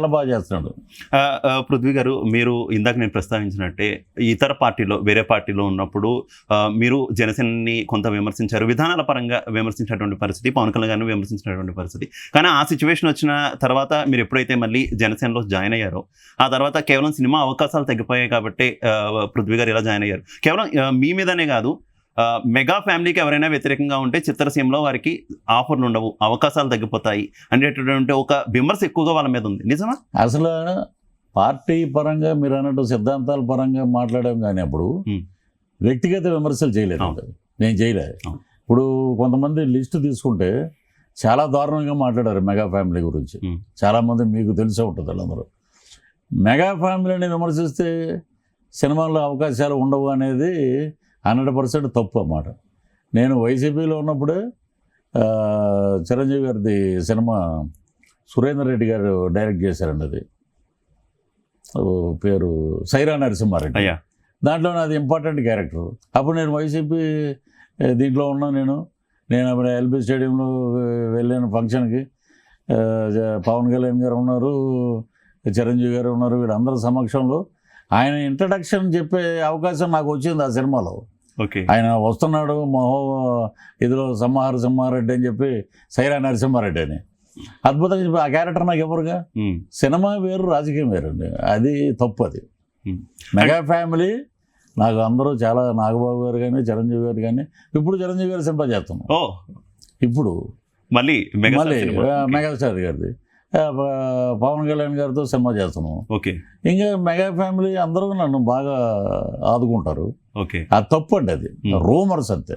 చాలా బాగా చేస్తున్నాడు. పృథ్వీ గారు, మీరు ఇందాక నేను ప్రస్తావించినట్టే ఇతర పార్టీలో, వేరే పార్టీలో ఉన్నప్పుడు మీరు జనసేనని కొంత విమర్శించారు, విధానాల పరంగా విమర్శించినటువంటి పరిస్థితి, పవన్ కళ్యాణ్ గారిని విమర్శించినటువంటి పరిస్థితి. కానీ ఆ సిచ్యువేషన్ వచ్చిన తర్వాత మీరు ఎప్పుడైతే మళ్ళీ జనసేనలో జాయిన్ అయ్యారో, ఆ తర్వాత కేవలం సినిమా అవకాశాలు తగ్గిపోయాయి కాబట్టి పృథ్వీ గారు ఇలా జాయిన్ అయ్యారు. కేవలం మీ మీదనే కాదు, మెగా ఫ్యామిలీకి ఎవరైనా వ్యతిరేకంగా ఉంటే చిత్రసీమలో వారికి ఆఫర్లు ఉండవు, అవకాశాలు తగ్గిపోతాయి అనేటటువంటి ఒక విమర్శ ఎక్కువగా వాళ్ళ మీద ఉంది. నిజమా? అసలు పార్టీ పరంగా మీరు అన్నట్టు సిద్ధాంతాల పరంగా మాట్లాడాం, కానీ అప్పుడు వ్యక్తిగత విమర్శలు చేయలేదు. నేను చేయలేదు. ఇప్పుడు కొంతమంది లిస్టు తీసుకుంటే చాలా దారుణంగా మాట్లాడారు మెగా ఫ్యామిలీ గురించి. చాలామంది మీకు తెలిసే ఉంటుంది. వాళ్ళందరూ మెగా ఫ్యామిలీని విమర్శిస్తే సినిమాల్లో అవకాశాలు ఉండవు అనేది 100% తప్పు అన్నమాట. నేను వైసీపీలో ఉన్నప్పుడే చిరంజీవి గారిది సినిమా సురేందర్ రెడ్డి గారు డైరెక్ట్ చేశారండి. అది పేరు సైరా నరసింహారెడ్డి. దాంట్లో నాది ఇంపార్టెంట్ క్యారెక్టర్. అప్పుడు నేను వైసీపీ దీంట్లో ఉన్నా. నేను అప్పుడు ఎల్బీ స్టేడియంలో వెళ్ళాను ఫంక్షన్కి. పవన్ కళ్యాణ్ గారు ఉన్నారు, చిరంజీవి గారు ఉన్నారు. వీళ్ళందరి సమక్షంలో ఆయన ఇంట్రడక్షన్ చెప్పే అవకాశం నాకు వచ్చింది ఆ సినిమాలో. ఆయన వస్తున్నాడు ఇదిలో సింహారెడ్డి అని చెప్పి సైరా నరసింహారెడ్డి అని అద్భుతంగా చెప్పి ఆ క్యారెక్టర్ నాకు ఎవరుగా. సినిమా వేరు, రాజకీయం వేరండి. అది తప్పు. అది మెగా ఫ్యామిలీ నాకు అందరూ చాలా, నాగబాబు గారు కానీ చిరంజీవి గారు కానీ. ఇప్పుడు చిరంజీవి గారు సినిమా చేస్తున్నాం. ఇప్పుడు మళ్ళీ మెగాస్టార్ గారిది, పవన్ కళ్యాణ్ గారితో సినిమా చేస్తున్నాం. ఇంకా మెగా ఫ్యామిలీ అందరూ నన్ను బాగా ఆదుకుంటారు. అది తప్పు అండి. అది రూమర్స్ అంతే.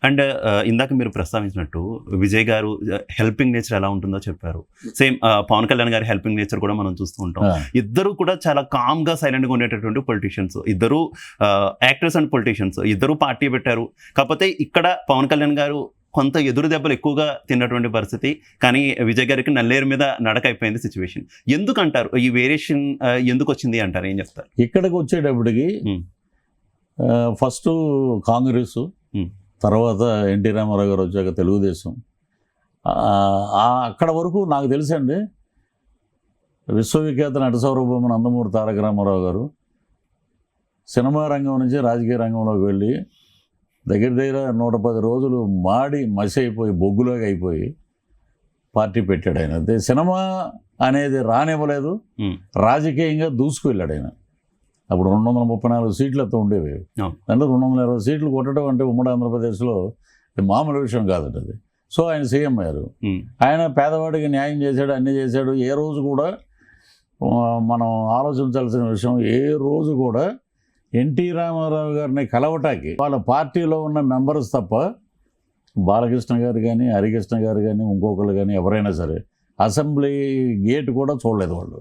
అండ్ ఇందాక మీరు ప్రస్తావించినట్టు విజయ్ గారు హెల్పింగ్ నేచర్ ఎలా ఉంటుందో చెప్పారు. సేమ్ పవన్ కళ్యాణ్ గారి హెల్పింగ్ నేచర్ కూడా మనం చూస్తూ ఉంటాం. ఇద్దరు కూడా చాలా కామ్గా సైలెంట్గా ఉండేటటువంటి పొలిటీషియన్స్. ఇద్దరు యాక్టర్స్ అండ్ పొలిటీషియన్స్. ఇద్దరు పార్టీ పెట్టారు. కాకపోతే ఇక్కడ పవన్ కళ్యాణ్ గారు కొంత ఎదురు దెబ్బలు ఎక్కువగా తిన్నటువంటి పరిస్థితి. కానీ విజయ్ గారికి నల్లేరు మీద నడక అయిపోయింది సిచ్యువేషన్. ఎందుకు అంటారు? ఈ వేరియేషన్ ఎందుకు వచ్చింది అంటారు? ఏం చెప్తారు? ఇక్కడికి వచ్చేటప్పటికి ఫస్ట్ కాంగ్రెస్, తర్వాత ఎన్టీ రామారావు గారు వచ్చాక తెలుగుదేశం. అక్కడ వరకు నాకు తెలుసండి, విశ్వవిఖ్యాత నట సార్వభౌమ నందమూరి తారక రామారావు గారు సినిమా రంగం నుంచి రాజకీయ రంగంలోకి వెళ్ళి దగ్గర 110 రోజులు మాడి మసి అయిపోయి బొగ్గులోకి అయిపోయి పార్టీ పెట్టాడు. ఆయన అదే సినిమా అనేది రానివ్వలేదు, రాజకీయంగా దూసుకువెళ్ళాడు ఆయన. అప్పుడు 234 సీట్లతో ఉండేవి. అంటే 220 సీట్లు కొట్టడం అంటే ఉమ్మడి ఆంధ్రప్రదేశ్లో మామూలు విషయం కాదండి అది. సో ఆయన సీఎం అయ్యారు. ఆయన పేదవాడికి న్యాయం చేశాడు, అన్నీ చేశాడు. ఏ రోజు కూడా మనం ఆలోచించాల్సిన విషయం, ఏ రోజు కూడా ఎన్టీ రామారావు గారిని కలవటానికి వాళ్ళ పార్టీలో ఉన్న మెంబర్స్ తప్ప బాలకృష్ణ గారు కానీ, హరికృష్ణ గారు కానీ, ఇంకొకరు కానీ ఎవరైనా సరే అసెంబ్లీ గేట్ కూడా చూడలేదు వాళ్ళు.